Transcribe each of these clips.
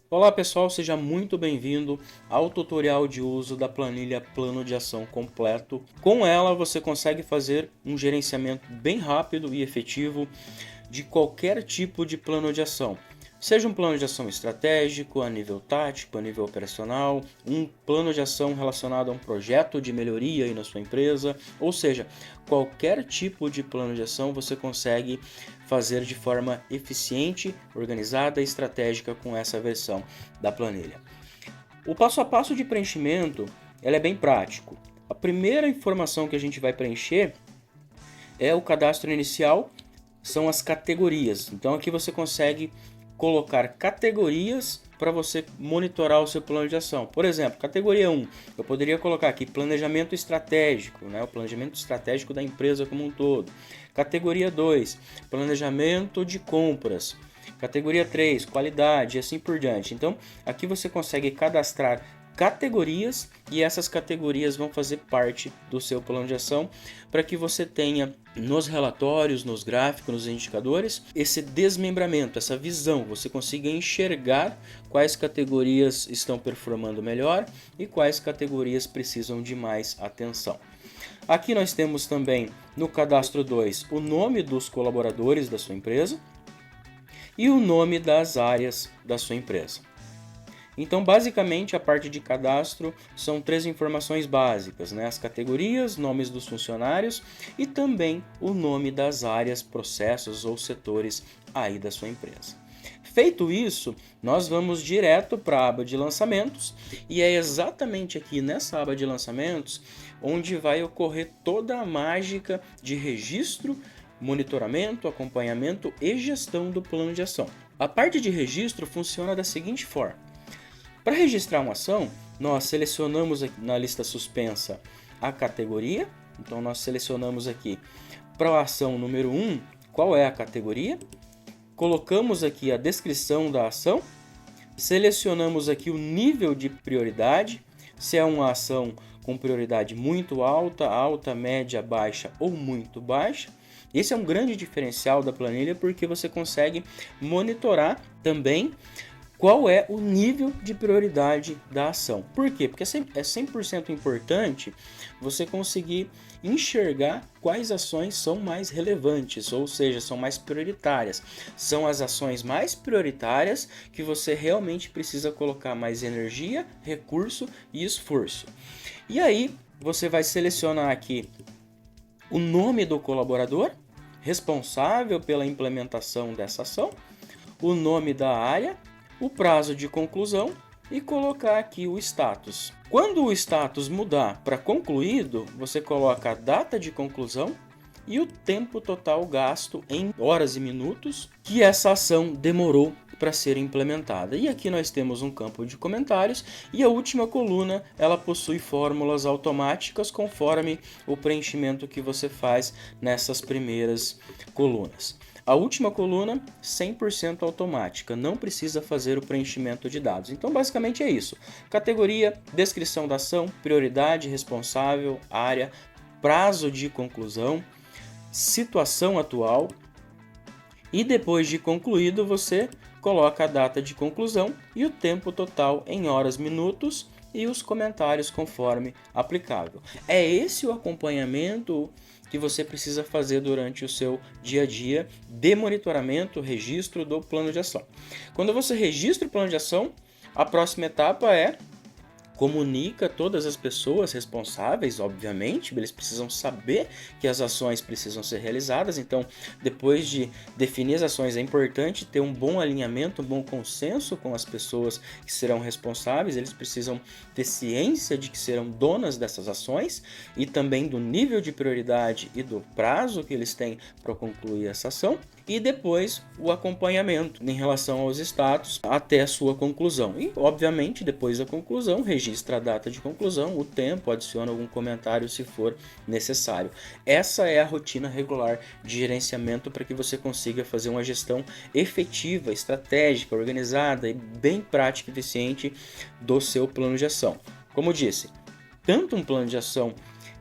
Olá pessoal, seja muito bem-vindo ao tutorial de uso da planilha Plano de Ação Completo. Com ela você consegue fazer um gerenciamento bem rápido e efetivo de qualquer tipo de plano de ação. Seja um plano de ação estratégico, a nível tático, a nível operacional, um plano de ação relacionado a um projeto de melhoria aí na sua empresa, ou seja, qualquer tipo de plano de ação você consegue fazer de forma eficiente, organizada e estratégica com essa versão da planilha. O passo a passo de preenchimento é bem prático. A primeira informação que a gente vai preencher é o cadastro inicial, são as categorias. Então aqui você consegue colocar categorias para você monitorar o seu plano de ação. Por exemplo, categoria 1, eu poderia colocar aqui planejamento estratégico, o planejamento estratégico da empresa como um todo. Categoria 2, planejamento de compras. Categoria 3, qualidade e assim por diante. Então, aqui você consegue cadastrar categorias e essas categorias vão fazer parte do seu plano de ação para que você tenha nos relatórios, nos gráficos, nos indicadores, esse desmembramento, essa visão, você consiga enxergar quais categorias estão performando melhor e quais categorias precisam de mais atenção. Aqui nós temos também no cadastro 2 o nome dos colaboradores da sua empresa e o nome das áreas da sua empresa. Então, basicamente, a parte de cadastro são três informações básicas, as categorias, nomes dos funcionários e também o nome das áreas, processos ou setores aí da sua empresa. Feito isso, nós vamos direto para a aba de lançamentos e é exatamente aqui nessa aba de lançamentos onde vai ocorrer toda a mágica de registro, monitoramento, acompanhamento e gestão do plano de ação. A parte de registro funciona da seguinte forma. Para registrar uma ação, nós selecionamos aqui na lista suspensa a categoria. Então nós selecionamos aqui para a ação número 1, qual é a categoria. Colocamos aqui a descrição da ação. Selecionamos aqui o nível de prioridade, se é uma ação com prioridade muito alta, alta, média, baixa ou muito baixa. Esse é um grande diferencial da planilha porque você consegue monitorar também qual é o nível de prioridade da ação. Por quê? Porque é 100% importante você conseguir enxergar quais ações são mais relevantes, ou seja, são mais prioritárias. São as ações mais prioritárias que você realmente precisa colocar mais energia, recurso e esforço. E aí você vai selecionar aqui o nome do colaborador responsável pela implementação dessa ação, o nome da área, o prazo de conclusão e colocar aqui o status. Quando o status mudar para concluído, você coloca a data de conclusão e o tempo total gasto em horas e minutos que essa ação demorou para ser implementada. E aqui nós temos um campo de comentários e a última coluna ela possui fórmulas automáticas conforme o preenchimento que você faz nessas primeiras colunas. A última coluna, 100% automática, não precisa fazer o preenchimento de dados. Então, basicamente é isso. Categoria, descrição da ação, prioridade, responsável, área, prazo de conclusão, situação atual. E depois de concluído, você coloca a data de conclusão e o tempo total em horas, minutos e os comentários conforme aplicável. É esse o acompanhamento que você precisa fazer durante o seu dia a dia de monitoramento, registro do plano de ação. Quando você registra o plano de ação, a próxima etapa é comunica todas as pessoas responsáveis, obviamente, eles precisam saber que as ações precisam ser realizadas, então depois de definir as ações é importante ter um bom alinhamento, um bom consenso com as pessoas que serão responsáveis, eles precisam ter ciência de que serão donas dessas ações e também do nível de prioridade e do prazo que eles têm para concluir essa ação. E depois o acompanhamento em relação aos status até a sua conclusão. E, obviamente, depois da conclusão, registra a data de conclusão, o tempo, adiciona algum comentário se for necessário. Essa é a rotina regular de gerenciamento para que você consiga fazer uma gestão efetiva, estratégica, organizada e bem prática e eficiente do seu plano de ação. Como disse, tanto um plano de ação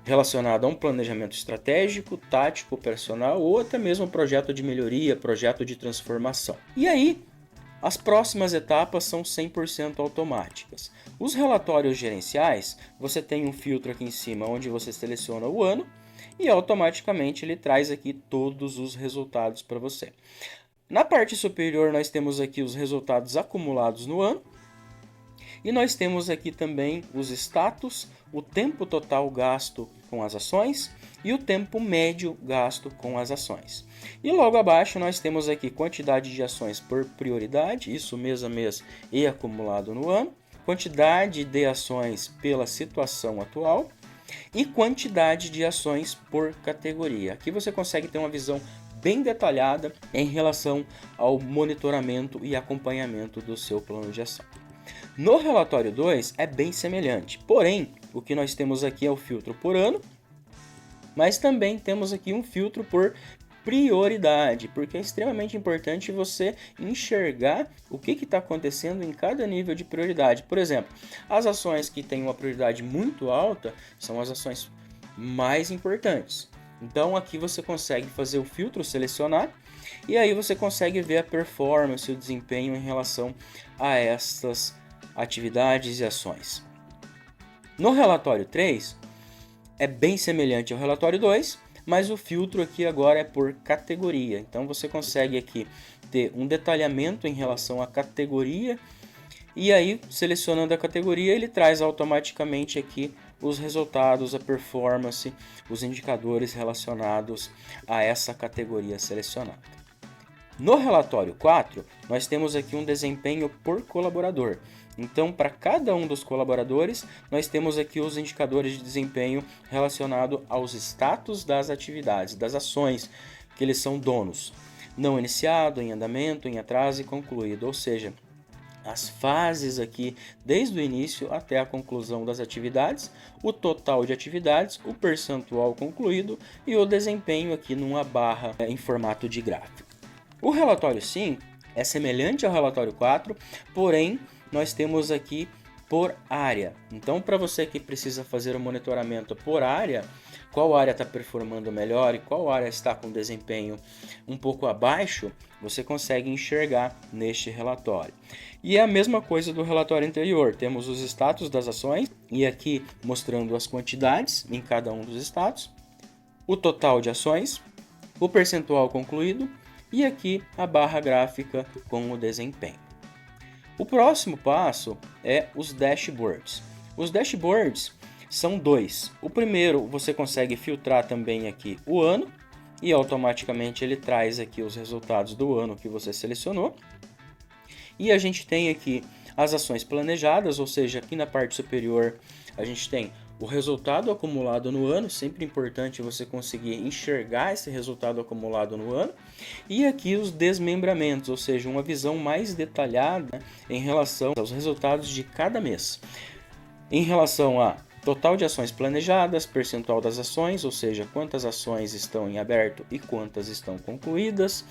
relacionado a um planejamento estratégico, tático, operacional ou até mesmo um projeto de melhoria, projeto de transformação. E aí, As próximas etapas são 100% automáticas. Os relatórios gerenciais, você tem um filtro aqui em cima onde você seleciona o ano e automaticamente ele traz aqui todos os resultados para você. Na parte superior nós temos aqui os resultados acumulados no ano e nós temos aqui também os status, o tempo total gasto com as ações e o tempo médio gasto com as ações. E logo abaixo nós temos aqui quantidade de ações por prioridade, isso mês a mês e acumulado no ano, quantidade de ações pela situação atual e quantidade de ações por categoria. Aqui você consegue ter uma visão bem detalhada em relação ao monitoramento e acompanhamento do seu plano de ação. No relatório 2 é bem semelhante, porém o que nós temos aqui é o filtro por ano, mas também temos aqui um filtro por prioridade, porque é extremamente importante você enxergar o que está acontecendo em cada nível de prioridade. Por exemplo, as ações que têm uma prioridade muito alta são as ações mais importantes. Então aqui você consegue fazer o filtro, selecionar, e aí você consegue ver a performance, o desempenho em relação a estas atividades e ações. No relatório 3, é bem semelhante ao relatório 2, mas o filtro aqui agora é por categoria. Então você consegue aqui ter um detalhamento em relação à categoria e aí selecionando a categoria ele traz automaticamente aqui os resultados, a performance, os indicadores relacionados a essa categoria selecionada. No relatório 4, nós temos aqui um desempenho por colaborador. Então, para cada um dos colaboradores, nós temos aqui os indicadores de desempenho relacionados aos status das atividades, das ações que eles são donos. Não iniciado, em andamento, em atraso e concluído, ou seja, as fases aqui desde o início até a conclusão das atividades, o total de atividades, o percentual concluído e o desempenho aqui numa barra em formato de gráfico. O relatório 5 é semelhante ao relatório 4, porém nós temos aqui por área. Então, para você que precisa fazer o monitoramento por área, qual área está performando melhor e qual área está com desempenho um pouco abaixo, você consegue enxergar neste relatório. E é a mesma coisa do relatório anterior, temos os status das ações e aqui mostrando as quantidades em cada um dos status, o total de ações, o percentual concluído e aqui a barra gráfica com o desempenho. O próximo passo é os dashboards. Os dashboards são dois. O primeiro você consegue filtrar também aqui o ano e automaticamente ele traz aqui os resultados do ano que você selecionou. E a gente tem aqui as ações planejadas, ou seja, aqui na parte superior a gente tem o resultado acumulado no ano, sempre importante você conseguir enxergar esse resultado acumulado no ano, e aqui os desmembramentos, ou seja, uma visão mais detalhada em relação aos resultados de cada mês. Em relação a total de ações planejadas, percentual das ações, ou seja, quantas ações estão em aberto e quantas estão concluídas,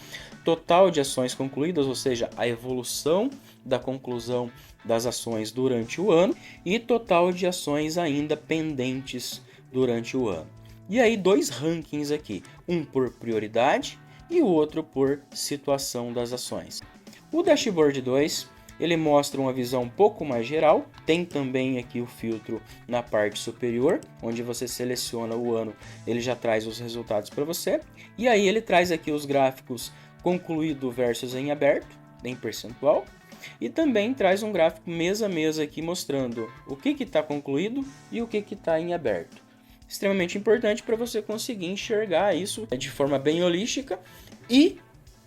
total de ações concluídas, ou seja, a evolução da conclusão das ações durante o ano e total de ações ainda pendentes durante o ano. E aí dois rankings aqui, um por prioridade e o outro por situação das ações. O Dashboard 2, ele mostra uma visão um pouco mais geral, tem também aqui o filtro na parte superior, onde você seleciona o ano, ele já traz os resultados para você, e aí ele traz aqui os gráficos concluído versus em aberto, em percentual, e também traz um gráfico mês a mês aqui mostrando o que está concluído e o que está em aberto. Extremamente importante para você conseguir enxergar isso de forma bem holística e,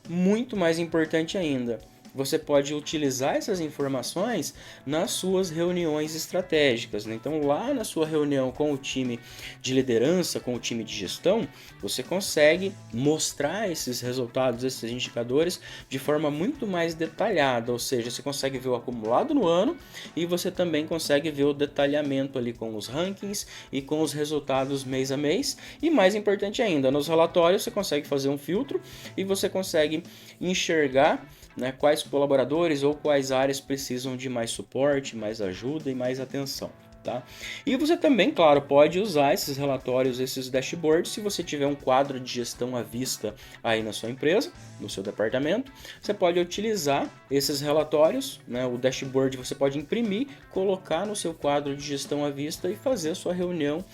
muito mais importante ainda, você pode utilizar essas informações nas suas reuniões estratégicas, né? Então, lá na sua reunião com o time de liderança, com o time de gestão, você consegue mostrar esses resultados, esses indicadores de forma muito mais detalhada, ou seja, você consegue ver o acumulado no ano e você também consegue ver o detalhamento ali com os rankings e com os resultados mês a mês. E mais importante ainda, nos relatórios você consegue fazer um filtro e você consegue enxergar, né, quais colaboradores ou quais áreas precisam de mais suporte, mais ajuda e mais atenção. Tá? E você também, claro, pode usar esses relatórios, esses dashboards, se você tiver um quadro de gestão à vista aí na sua empresa, no seu departamento, você pode utilizar esses relatórios, né? O dashboard você pode imprimir, colocar no seu quadro de gestão à vista e fazer a sua reunião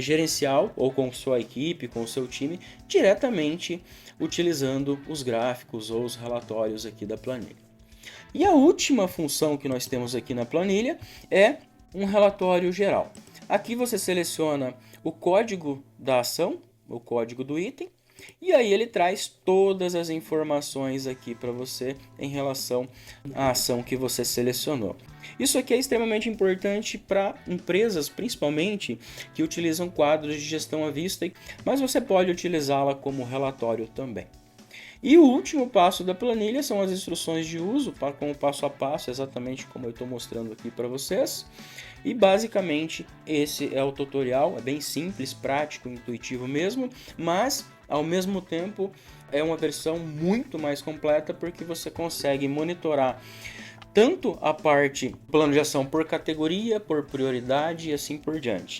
gerencial ou com sua equipe, com o seu time, diretamente utilizando os gráficos ou os relatórios aqui da planilha. E a última função que nós temos aqui na planilha é um relatório geral. Aqui você seleciona o código da ação, o código do item, e aí ele traz todas as informações aqui para você em relação à ação que você selecionou. Isso aqui é extremamente importante para empresas, principalmente, que utilizam quadros de gestão à vista, mas você pode utilizá-la como relatório também. E o último passo da planilha são as instruções de uso, com o passo a passo, exatamente como eu estou mostrando aqui para vocês. E basicamente esse é o tutorial, é bem simples, prático, intuitivo mesmo, mas ao mesmo tempo é uma versão muito mais completa porque você consegue monitorar tanto a parte plano de ação por categoria, por prioridade e assim por diante.